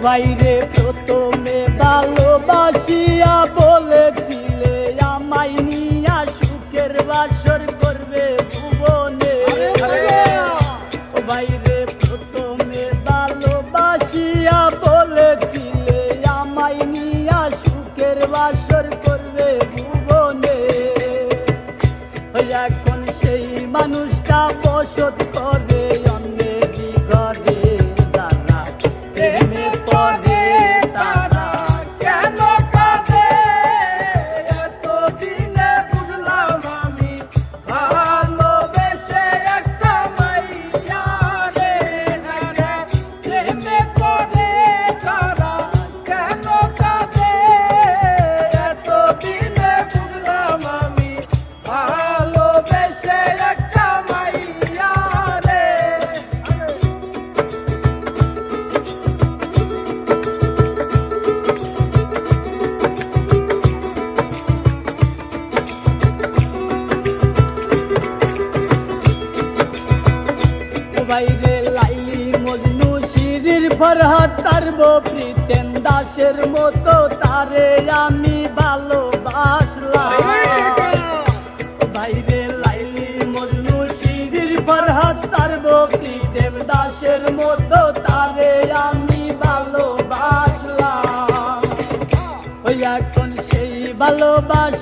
ভাইরে প্রথমে ভালোবাসিয়া বলেছিলে আমায় নিয়া সুখের বাসর করবে ভুবনে। ও ভাইরে প্রথমে ভালোবাসিয়া বলেছিলে আমায় নিয়া সুখের বাসর করবে ভুবনে। এখন সেই মানুষটা বসত করে অন্যের ঘরে। তারা প্রেমে পড়ে তারা কেন কাঁদে এতদিনে বুঝলাম আমি ভালোবেসে একটা মাইয়া রে। প্রেমে পড়ে তারা কেন কাঁদে এতদিনে বুঝলাম আমি ভালোবেসে একটা মাইয়া রে। বাইরে লাইলি মজনু শিরির ফরহাদ তারব প্রিতেন দাসের মতো তারে আমি ভালোবাসলাম। বাইরে লাইলি মজনু শিরির ফরহাদ তারব প্রিতেন দাসের মতো তারে আমি ভালোবাসলাম। ওই এখন সেই ভালোবাসা